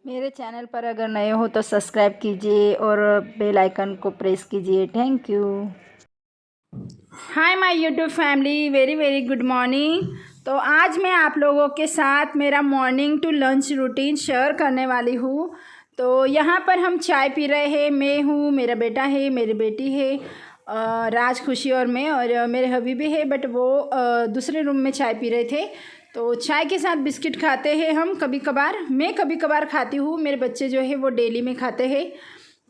मेरे चैनल पर अगर नए हो तो सब्सक्राइब कीजिए और बेल आइकन को प्रेस कीजिए। Thank you. Hi my YouTube family, very very good morning. तो आज मैं आप लोगों के साथ मेरा morning to lunch routine share करने वाली हूँ। तो यहाँ पर हम चाय पी रहे हैं। मैं हूँ, मेरा बेटा है, मेरी बेटी है, राज, खुशी और मैं, और मेरे हबीबी है, बट वो दूसरे रूम में चाय पी रहे थे। तो चाय के साथ बिस्किट खाते हैं हम कभी कभार। मैं कभी कभार खाती हूँ, मेरे बच्चे जो है वो डेली में खाते हैं।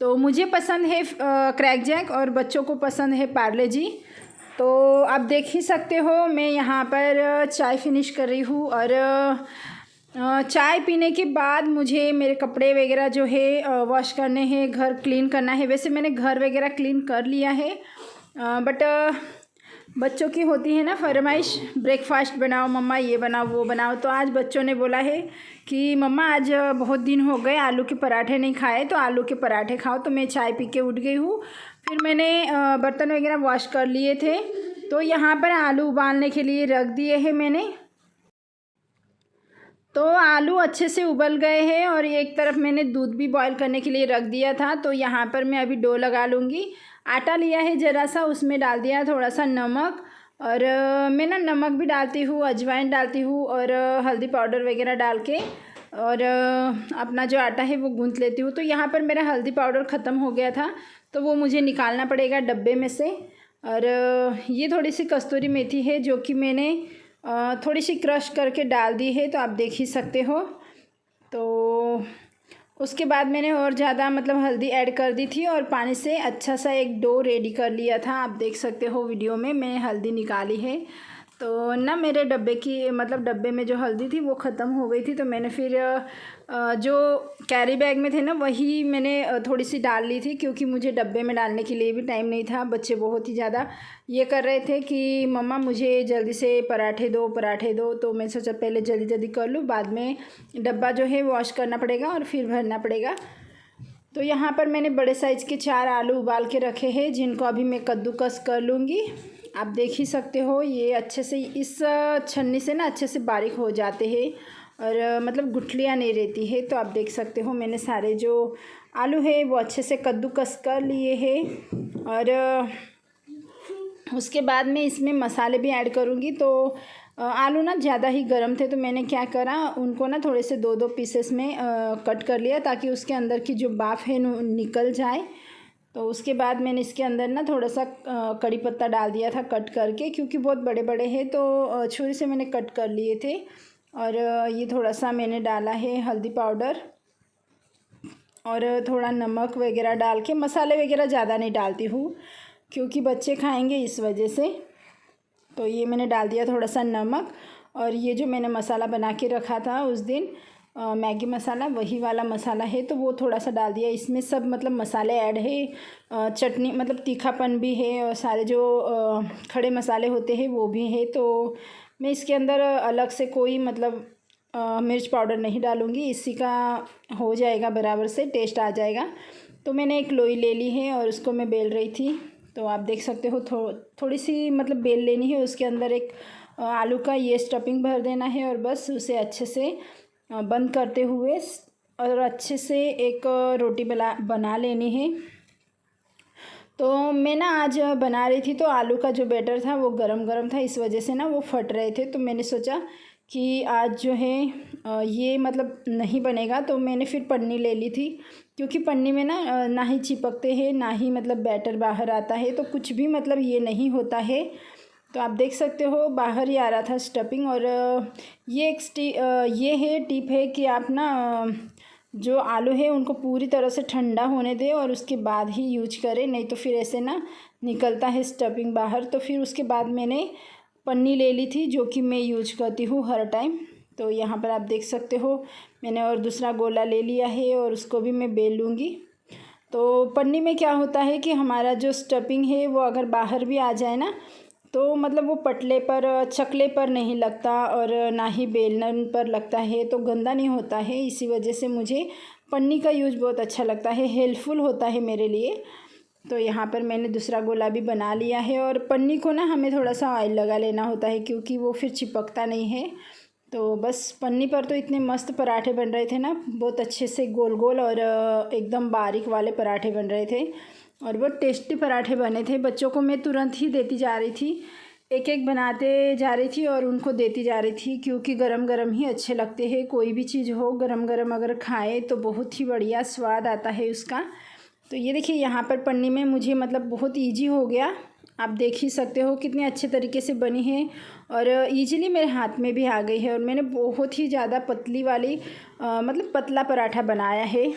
तो मुझे पसंद है क्रैक जैक और बच्चों को पसंद है पार्ले जी। तो आप देख ही सकते हो मैं यहाँ पर चाय फिनिश कर रही हूँ। और चाय पीने के बाद मुझे मेरे कपड़े वगैरह जो है वॉश करने हैं, घर क्लीन करना है। वैसे मैंने घर वगैरह क्लीन कर लिया है, बट बच्चों की होती है ना फरमाइश, ब्रेकफास्ट बनाओ मम्मा, ये बनाओ वो बनाओ। तो आज बच्चों ने बोला है कि मम्मा आज बहुत दिन हो गए आलू के पराठे नहीं खाए, तो आलू के पराठे खाओ। तो मैं चाय पी के उठ गई हूँ। फिर मैंने बर्तन वगैरह वॉश कर लिए थे। तो यहाँ पर आलू उबालने के लिए रख दिए हैं मैंने। तो आलू अच्छे से उबल गए हैं और एक तरफ मैंने दूध भी बॉईल करने के लिए रख दिया था। तो यहाँ पर मैं अभी डो लगा लूँगी। आटा लिया है ज़रा सा, उसमें डाल दिया थोड़ा सा नमक, और मैं ना नमक भी डालती हूँ, अजवाइन डालती हूँ, और हल्दी पाउडर वगैरह डाल के, और अपना जो आटा है वो गूँथ लेती हूँ। तो यहाँ पर मेरा हल्दी पाउडर ख़त्म हो गया था, तो वो मुझे निकालना पड़ेगा डब्बे में से। और ये थोड़ी सी कस्तूरी मेथी है जो कि मैंने थोड़ी सी क्रश करके डाल दी है, तो आप देख ही सकते हो। तो उसके बाद मैंने और ज़्यादा मतलब हल्दी ऐड कर दी थी और पानी से अच्छा सा एक डो रेडी कर लिया था। आप देख सकते हो वीडियो में मैं हल्दी निकाली है। तो ना मेरे डब्बे की मतलब डब्बे में जो हल्दी थी वो ख़त्म हो गई थी, तो मैंने फिर जो कैरी बैग में थे ना वही मैंने थोड़ी सी डाल ली थी, क्योंकि मुझे डब्बे में डालने के लिए भी टाइम नहीं था। बच्चे बहुत ही ज़्यादा ये कर रहे थे कि मम्मा मुझे जल्दी से पराठे दो पराठे दो। तो मैं सोचा पहले जल्दी जल्दी कर लूँ, बाद में डब्बा जो है वॉश करना पड़ेगा और फिर भरना पड़ेगा। तो यहाँ पर मैंने बड़े साइज़ के 4 आलू उबाल के रखे हैं, जिनको अभी मैं कद्दूकस कर लूँगी। आप देख ही सकते हो ये अच्छे से इस छन्नी से ना अच्छे से बारीक हो जाते हैं, और मतलब गुठलियाँ नहीं रहती है। तो आप देख सकते हो मैंने सारे जो आलू है वो अच्छे से कद्दूकस कर लिए हैं। और उसके बाद मैं इसमें मसाले भी ऐड करूँगी। तो आलू ना ज़्यादा ही गर्म थे, तो मैंने क्या करा, उनको ना थोड़े से 2-2 पीसेस में कट कर लिया, ताकि उसके अंदर की जो भाप है निकल जाए। तो उसके बाद मैंने इसके अंदर ना थोड़ा सा कड़ी पत्ता डाल दिया था कट करके, क्योंकि बहुत बड़े बड़े हैं तो छुरी से मैंने कट कर लिए थे। और ये थोड़ा सा मैंने डाला है हल्दी पाउडर और थोड़ा नमक वगैरह डाल के, मसाले वगैरह ज़्यादा नहीं डालती हूँ क्योंकि बच्चे खाएंगे इस वजह से। तो ये मैंने डाल दिया थोड़ा सा नमक, और ये जो मैंने मसाला बना के रखा था उस दिन मैगी मसाला, वही वाला मसाला है, तो वो थोड़ा सा डाल दिया। इसमें सब मतलब मसाले ऐड है, चटनी मतलब तीखापन भी है, और सारे जो खड़े मसाले होते हैं वो भी है। तो मैं इसके अंदर अलग से कोई मतलब मिर्च पाउडर नहीं डालूँगी, इसी का हो जाएगा, बराबर से टेस्ट आ जाएगा। तो मैंने एक लोई ले ली है और उसको मैं बेल रही थी। तो आप देख सकते हो थोड़ी सी मतलब बेल लेनी है, उसके अंदर एक आलू का ये स्टफिंग भर देना है, और बस उसे अच्छे से बंद करते हुए और अच्छे से एक रोटी बना लेनी है। तो मैं ना आज बना रही थी, तो आलू का जो बैटर था वो गरम गरम था, इस वजह से ना वो फट रहे थे। तो मैंने सोचा कि आज जो है ये मतलब नहीं बनेगा, तो मैंने फिर पन्नी ले ली थी, क्योंकि पन्नी में ना ना ही चिपकते हैं ना ही मतलब बैटर बाहर आता है, तो कुछ भी मतलब ये नहीं होता है। तो आप देख सकते हो बाहर ही आ रहा था स्टफिंग। और ये ये है टिप है कि आप ना जो आलू है उनको पूरी तरह से ठंडा होने दें और उसके बाद ही यूज करें, नहीं तो फिर ऐसे ना निकलता है स्टफिंग बाहर। तो फिर उसके बाद मैंने पन्नी ले ली थी, जो कि मैं यूज करती हूँ हर टाइम। तो यहाँ पर आप देख सकते हो मैंने और दूसरा गोला ले लिया है, और उसको भी मैं बेल लूँगी। तो पन्नी में क्या होता है कि हमारा जो स्टफिंग है वो अगर बाहर भी आ जाए ना, तो मतलब वो पटले पर चकले पर नहीं लगता, और ना ही बेलन पर लगता है, तो गंदा नहीं होता है। इसी वजह से मुझे पन्नी का यूज बहुत अच्छा लगता है, हेल्पफुल होता है मेरे लिए। तो यहाँ पर मैंने दूसरा गोला भी बना लिया है, और पन्नी को ना हमें थोड़ा सा ऑयल लगा लेना होता है, क्योंकि वो फिर चिपकता नहीं है। तो बस पन्नी पर तो इतने मस्त पराठे बन रहे थे ना, बहुत अच्छे से गोल गोल और एकदम बारीक वाले पराठे बन रहे थे और बहुत टेस्टी पराठे बने थे। बच्चों को मैं तुरंत ही देती जा रही थी, एक एक बनाते जा रही थी और उनको देती जा रही थी, क्योंकि गरम गरम ही अच्छे लगते हैं। कोई भी चीज़ हो गरम गरम अगर खाएं तो बहुत ही बढ़िया स्वाद आता है उसका। तो ये देखिए यहाँ पर पन्नी में मुझे मतलब बहुत ईजी हो गया, आप देख ही सकते हो कितने अच्छे तरीके से बनी है और ईजिली मेरे हाथ में भी आ गई है। और मैंने बहुत ही ज़्यादा पतली वाली मतलब पतला पराठा बनाया है।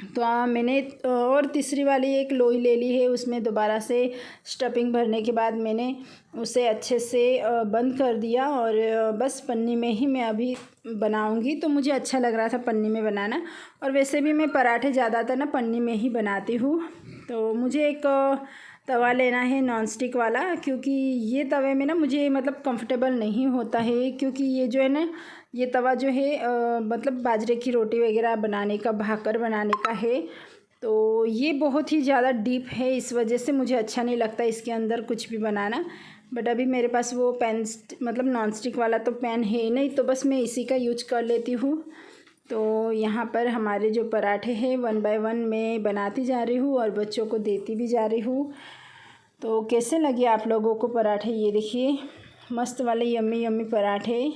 तो मैंने और तीसरी वाली एक लोई ले ली है, उसमें दोबारा से स्टफिंग भरने के बाद मैंने उसे अच्छे से बंद कर दिया और बस पन्नी में ही मैं अभी बनाऊंगी। तो मुझे अच्छा लग रहा था पन्नी में बनाना, और वैसे भी मैं पराठे ज़्यादातर ना पन्नी में ही बनाती हूँ। तो मुझे एक तवा लेना है नॉन स्टिक वाला, क्योंकि ये तवे में ना मुझे मतलब कंफर्टेबल नहीं होता है, क्योंकि ये जो है ना ये तवा जो है मतलब बाजरे की रोटी वगैरह बनाने का, भाकर बनाने का है। तो ये बहुत ही ज़्यादा डीप है, इस वजह से मुझे अच्छा नहीं लगता इसके अंदर कुछ भी बनाना। बट अभी मेरे पास वो पैन मतलब नॉन स्टिक वाला तो पैन है नहीं, तो बस मैं इसी का यूज कर लेती हूँ। तो यहाँ पर हमारे जो पराठे हैं 1 बाय 1 मैं बनाती जा रही हूँ और बच्चों को देती भी जा रही हूँ। तो कैसे लगे आप लोगों को पराठे? ये देखिए मस्त वाले यम्मी यम्मी पराठे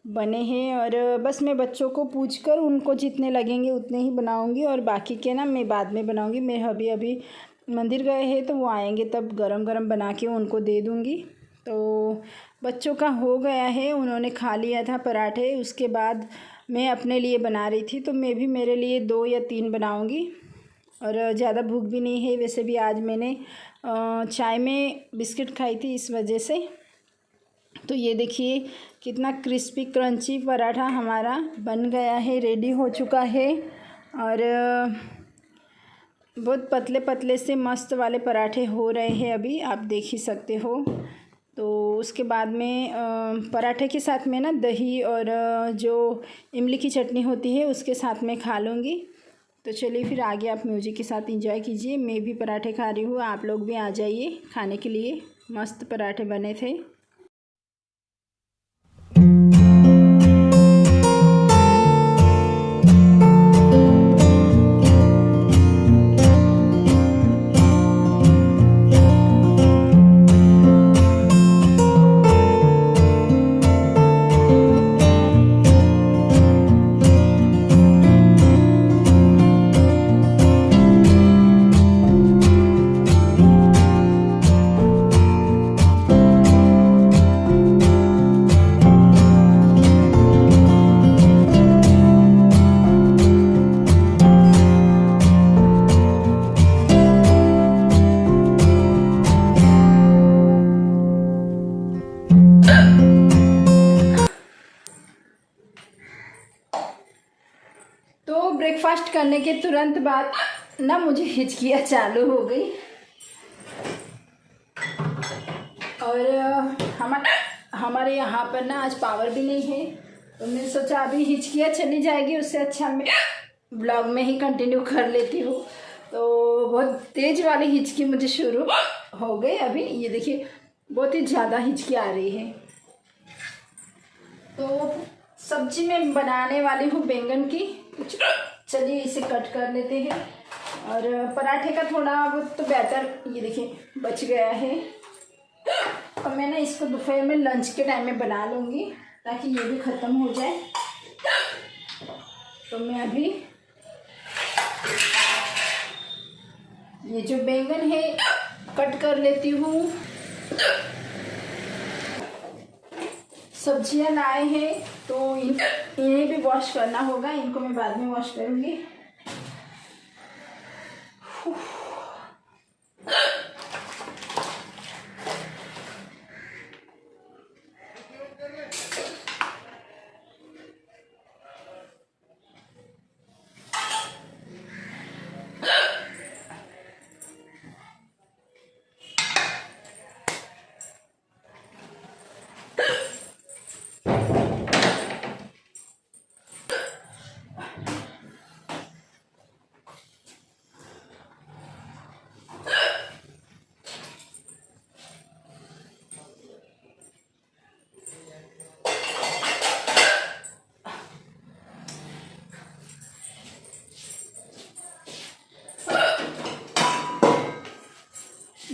बने हैं। और बस मैं बच्चों को पूछकर उनको जितने लगेंगे उतने ही बनाऊंगी, और बाकी के ना मैं बाद में बनाऊंगी। मेरे हबी अभी मंदिर गए हैं, तो वो आएंगे तब गरम गरम बना के उनको दे दूंगी। तो बच्चों का हो गया है, उन्होंने खा लिया था पराठे। उसके बाद मैं अपने लिए बना रही थी, तो मैं भी मेरे लिए 2 या 3 बनाऊंगी। और ज़्यादा भूख भी नहीं है, वैसे भी आज मैंने चाय में बिस्किट खाई थी इस वजह से। तो ये देखिए कितना क्रिस्पी क्रंची पराठा हमारा बन गया है, रेडी हो चुका है। और बहुत पतले पतले से मस्त वाले पराठे हो रहे हैं, अभी आप देख ही सकते हो। तो उसके बाद में पराठे के साथ में ना दही और जो इमली की चटनी होती है उसके साथ में खा लूँगी। तो चलिए फिर आगे आप म्यूजिक के साथ एंजॉय कीजिए। मैं भी पराठे खा रही हूँ, आप लोग भी आ जाइए खाने के लिए। मस्त पराठे बने थे। तो ब्रेकफास्ट करने के तुरंत बाद ना मुझे हिचकियाँ चालू हो गई, और हमारे यहाँ पर ना आज पावर भी नहीं है। तो मैंने सोचा अभी हिचकियाँ चली जाएगी, उससे अच्छा मैं ब्लॉग में ही कंटिन्यू कर लेती हूँ। तो बहुत तेज़ वाली हिचकी मुझे शुरू हो गई अभी। ये देखिए बहुत ही ज़्यादा हिचकी आ रही है। तो सब्जी में बनाने वाली हूँ बैंगन की, चलिए इसे कट कर लेते हैं। और पराठे का थोड़ा बहुत तो बैटर ये देखिए बच गया है, तो मैं ना इसको दोपहर में लंच के टाइम में बना लूँगी ताकि ये भी ख़त्म हो जाए। तो मैं अभी ये जो बैंगन है कट कर लेती हूँ। सब्जियां लाए हैं तो इन्हें भी वॉश करना होगा, इनको मैं बाद में वॉश करूँगी।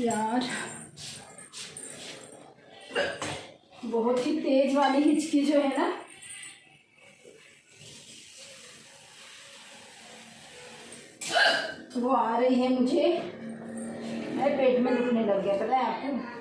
यार बहुत ही तेज वाली हिचकी जो है ना, वो आ रही है मुझे, मेरे पेट में दुखने लग गया, पता है आपको।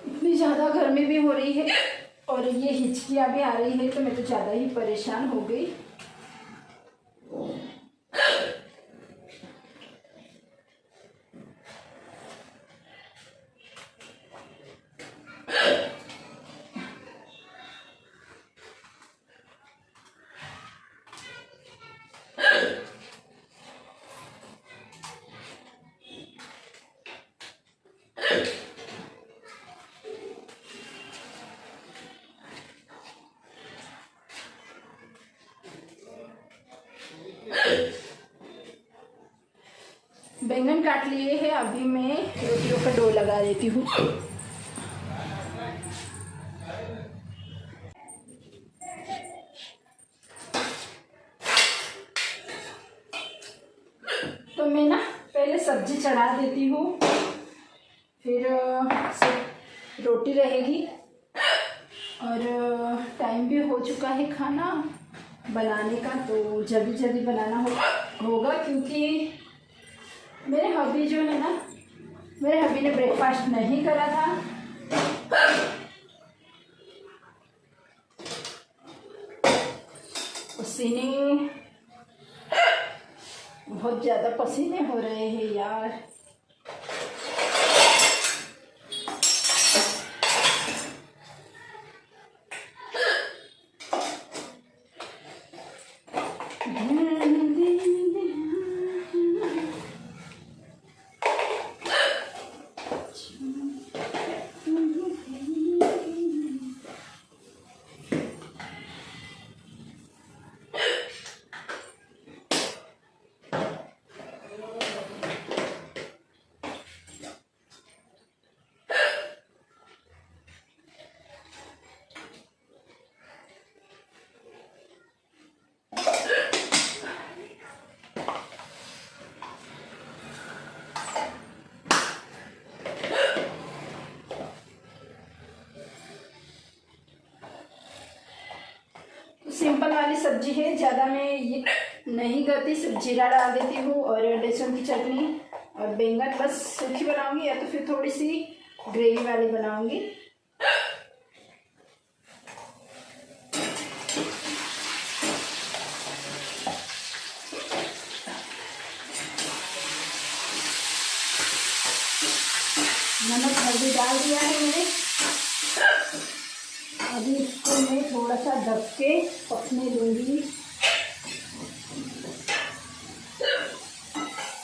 इतनी ज़्यादा गर्मी भी हो रही है और ये हिचकियाँ भी आ रही है, तो मैं तो ज़्यादा ही परेशान हो गई। बैंगन काट लिए हैं, अभी मैं रोटियों का डो लगा देती हूँ। तो मैं ना पहले सब्जी चढ़ा देती हूँ, फिर रोटी रहेगी। और टाइम भी हो चुका है खाना बनाने का, तो जल्दी जल्दी बनाना होगा, क्योंकि मेरे हबी जो है ना, मेरे हबी ने ब्रेकफास्ट नहीं करा था। पसीने, बहुत ज़्यादा पसीने हो रहे हैं यार। सिंपल वाली सब्जी है, ज़्यादा मैं ये नहीं करती, सिर्फ जीरा डाल देती हूँ और लहसुन की चटनी और बैंगन, बस सूखी बनाऊंगी या तो फिर थोड़ी सी ग्रेवी वाली बनाऊंगी। नमक हल्दी डाल दिया है मैंने, अभी इसको मैं थोड़ा सा ढक के पकने दूंगी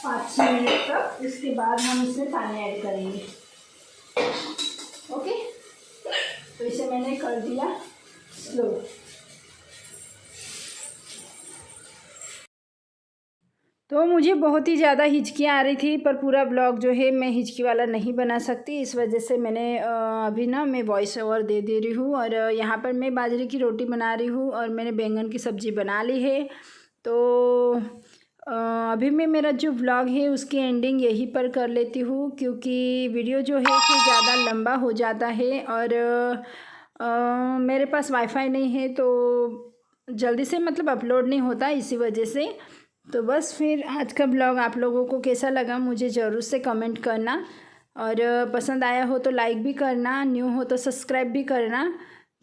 5-6 मिनट तक। इसके बाद हम इसमें पानी ऐड करेंगे। ओके, तो इसे मैंने कर दिया स्लो। तो मुझे बहुत ही ज़्यादा हिचकियाँ आ रही थी, पर पूरा ब्लॉग जो है मैं हिचकी वाला नहीं बना सकती, इस वजह से मैंने अभी ना मैं वॉइस ओवर दे रही हूँ। और यहाँ पर मैं बाजरे की रोटी बना रही हूँ और मैंने बैंगन की सब्ज़ी बना ली है। तो अभी मैं मेरा जो ब्लॉग है उसकी एंडिंग यहीं पर कर लेती हूँ, क्योंकि वीडियो जो है फिर ज़्यादा लंबा हो जाता है और मेरे पास वाईफाई नहीं है, तो जल्दी से मतलब अपलोड नहीं होता, इसी वजह से। तो बस फिर आज का ब्लॉग आप लोगों को कैसा लगा मुझे ज़रूर से कमेंट करना, और पसंद आया हो तो लाइक भी करना, न्यू हो तो सब्सक्राइब भी करना।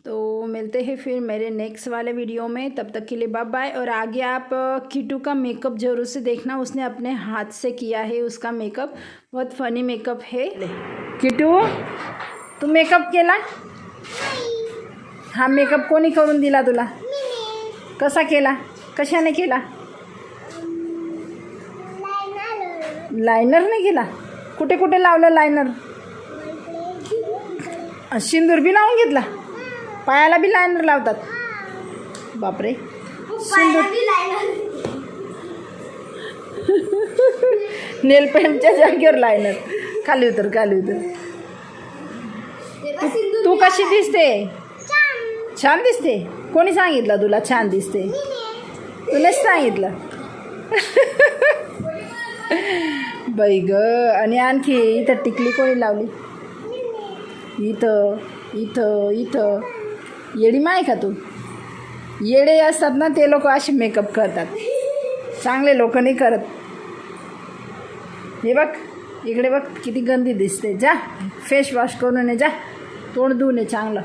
तो मिलते हैं फिर मेरे नेक्स्ट वाले वीडियो में, तब तक के लिए बाय बाय। और आगे आप किटू का मेकअप जरूर से देखना, उसने अपने हाथ से किया है उसका मेकअप, बहुत फनी मेकअप है। किटू तू मेकअप केला? हा मेकअप कोणी करून दिला तुला? कसा केला? कशाने केला? लायनरने केला? कुठे कुठे लावलं लायनर? सिंदूर बी लावून घेतला? पायाला बी लायनर लावतात? बापरे, सिंदूर नेल पेंटच्या जागेवर लायनर. खाली उतर, खाली उतर. तू कशी दिसते? छान दिसते. कोणी सांगितलं तुला छान दिसते? तुलाच सांगितलं. बाई ग. आणि आणखी इथं टिकली कोणी लावली? इथं इथं इथं. येडी माय का तू? येडे असतात ना ते लोक असे मेकअप करतात, चांगले लोक नाही करत. हे बघ इकडे बघ किती गंदी दिसते. जा फेस वॉश करून ये, जा तोंड धुवून ये चांगलं.